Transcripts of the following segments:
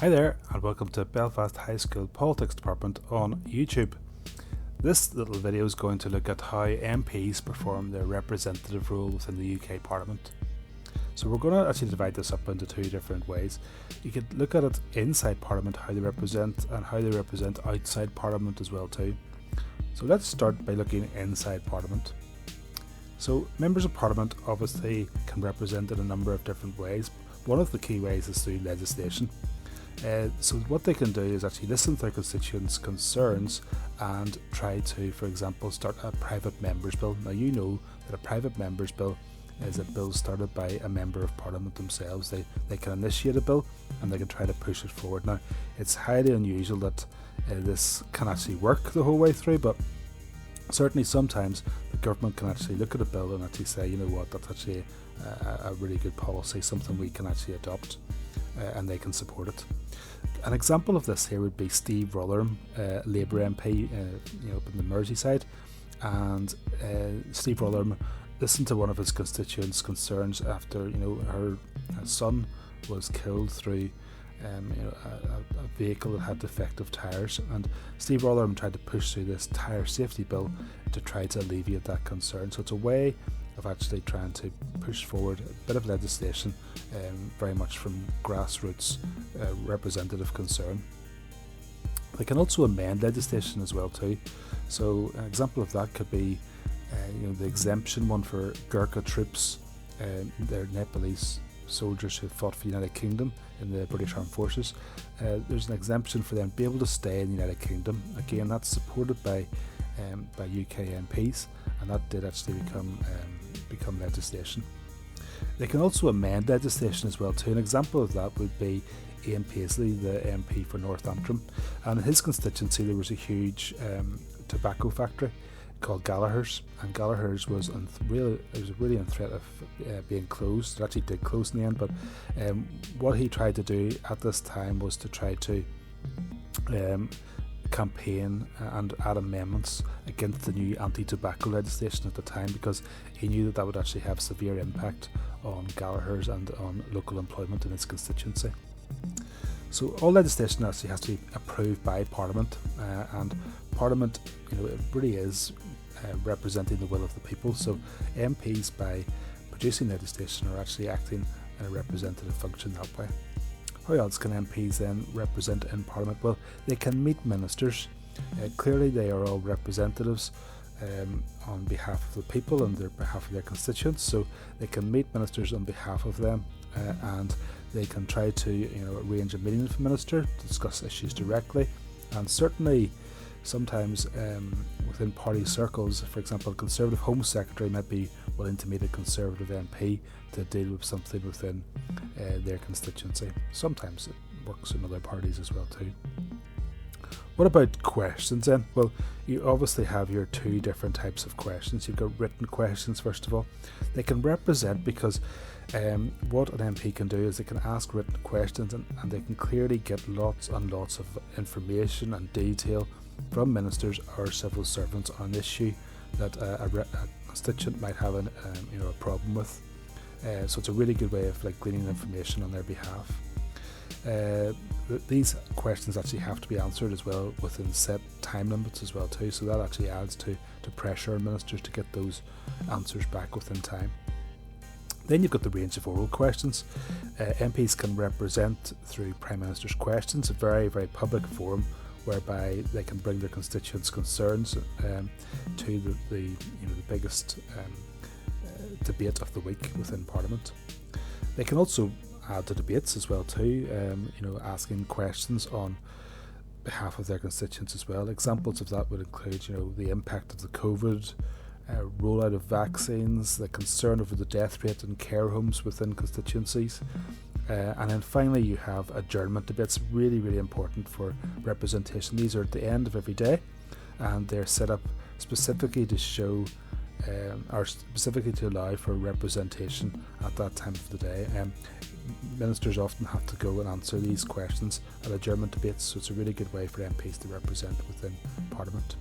Hi there, and welcome to Belfast High School Politics Department on YouTube. This little video is going to look at how MPs perform their representative role within the UK Parliament. So we're going to actually divide this up into two different ways. You could look at it inside Parliament, how they represent, and how they represent outside Parliament as well too. So let's start by looking inside Parliament. So members of Parliament obviously can represent in a number of different ways. One of the key ways is through legislation. So what they can do is actually listen to their constituents' concerns and try to, for example, start a private members bill. Now you know that a private members bill is a bill started by a member of Parliament themselves. They can initiate a bill and they can try to push it forward. Now it's highly unusual that this can actually work the whole way through, but certainly sometimes the government can actually look at a bill and actually say, you know what, that's actually a really good policy, something we can actually adopt, and they can support it. An example of this here would be Steve Rotherham, Labour MP, up in the Merseyside, and Steve Rotherham listened to one of his constituents' concerns after her son was killed through a vehicle that had defective tyres, and Steve Rotherham tried to push through this tyre safety bill to try to alleviate that concern. So it's a way of actually trying to push forward a bit of legislation, very much from grassroots representative concern. They can also amend legislation as well too. So an example of that could be the exemption one for Gurkha troops, their Nepalese soldiers who fought for the United Kingdom in the British Armed Forces. There's an exemption for them to be able to stay in the United Kingdom. Again, that's supported by UK MPs, and that did actually become legislation. They can also amend legislation as well too. An example of that would be Ian Paisley, the MP for North Antrim, and in his constituency there was a huge tobacco factory called Gallagher's, and Gallagher's was really in threat of being closed. It actually did close in the end, but what he tried to do at this time was to try to campaign and add amendments against the new anti-tobacco legislation at the time, because he knew that would actually have severe impact on Gallagher's and on local employment in his constituency. So all legislation actually has to be approved by Parliament, and Parliament, it really is representing the will of the people. So MPs, by producing legislation, are actually acting in a representative function that way. How else can MPs then represent in Parliament? Well, they can meet ministers. Clearly they are all representatives on behalf of the people and their behalf of their constituents, so they can meet ministers on behalf of them, and they can try to arrange a meeting with the minister to discuss issues directly. And certainly sometimes within party circles, for example, a Conservative Home Secretary might be willing to meet a Conservative MP to deal with something within their constituency. Sometimes it works in other parties as well too. What about questions then? Well, you obviously have your two different types of questions. You've got written questions first of all. They can represent because what an MP can do is they can ask written questions, and they can clearly get lots and lots of information and detail from ministers or civil servants on an issue that a constituent might have a problem with. So it's a really good way of gleaning information on their behalf. These questions actually have to be answered as well within set time limits as well too, so that actually adds to pressure on ministers to get those answers back within time. Then you've got the range of oral questions. MPs can represent through Prime Minister's questions, a very, very public forum whereby they can bring their constituents' concerns to the biggest debate of the week within Parliament. They can also add to debates as well too, asking questions on behalf of their constituents as well. Examples of that would include the impact of the COVID rollout of vaccines, the concern over the death rate in care homes within constituencies, and then finally you have adjournment debates. Really, really important for representation. These are at the end of every day, and they're set up specifically to show or specifically to allow for representation at that time of the day. Ministers often have to go and answer these questions at adjournment debates, so it's a really good way for MPs to represent within Parliament.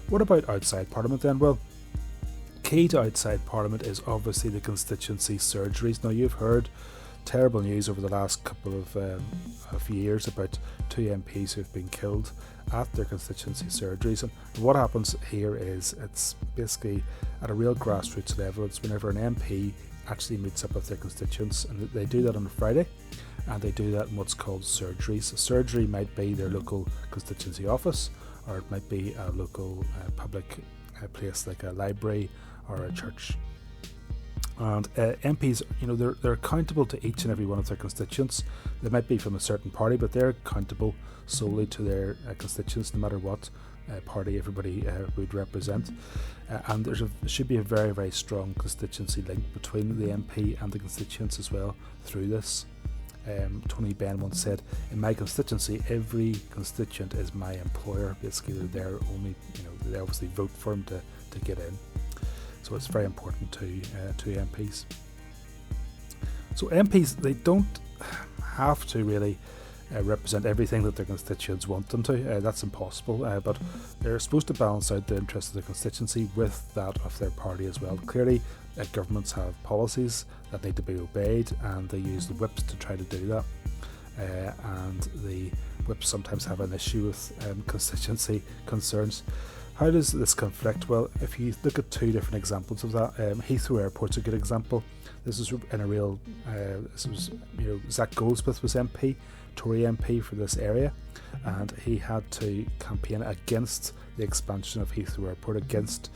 What about outside Parliament then? Well, key to outside Parliament is obviously the constituency surgeries. Now you've heard terrible news over the last couple of years about 2 MPs who've been killed at their constituency surgeries. And what happens here is it's basically at a real grassroots level. It's whenever an MP actually meets up with their constituents, and they do that on a Friday, and they do that in what's called surgeries. A surgery might be their local constituency office, or it might be a local public place like a library or a church. And MPs, they're accountable to each and every one of their constituents. They might be from a certain party, but they're accountable solely to their constituents, no matter what party everybody would represent. And there should be a very, very strong constituency link between the MP and the constituents as well through this. Tony Benn once said, "In my constituency, every constituent is my employer." Basically, they're there only, they obviously vote for him to get in. So it's very important to MPs. So MPs, they don't have to really represent everything that their constituents want them to. That's impossible, but they're supposed to balance out the interests of their constituency with that of their party as well. Clearly, governments have policies that need to be obeyed, and they use the whips to try to do that. And the whips sometimes have an issue with constituency concerns. How does this conflict? Well, if you look at 2 different examples of that, Heathrow Airport's a good example. This is in a real, Zach Goldsmith was MP, Tory MP for this area, and he had to campaign against the expansion of Heathrow Airport, against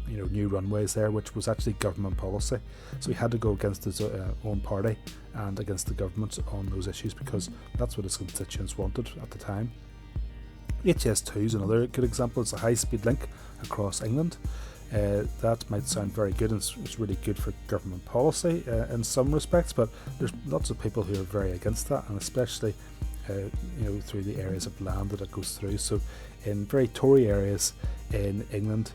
new runways there, which was actually government policy. So he had to go against his own party and against the government on those issues, because that's what his constituents wanted at the time. HS2 is another good example. It's a high-speed link across England. That might sound very good, and it's really good for government policy in some respects, but there's lots of people who are very against that, and especially through the areas of land that it goes through. So in very Tory areas in England,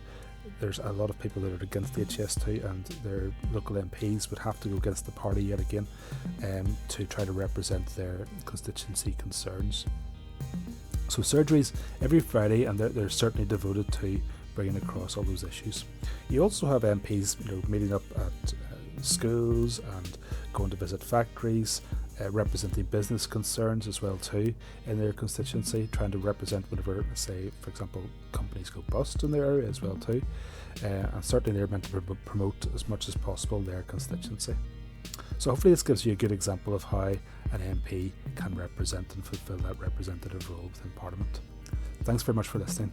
there's a lot of people that are against HS2, and their local MPs would have to go against the party yet again to try to represent their constituency concerns. So surgeries every Friday, and they're certainly devoted to bringing across all those issues. You also have MPs meeting up at schools and going to visit factories, representing business concerns as well too in their constituency, trying to represent whenever, say, for example, companies go bust in their area as well too. And certainly they're meant to promote as much as possible their constituency. So hopefully this gives you a good example of how an MP can represent and fulfil that representative role within Parliament. Thanks very much for listening.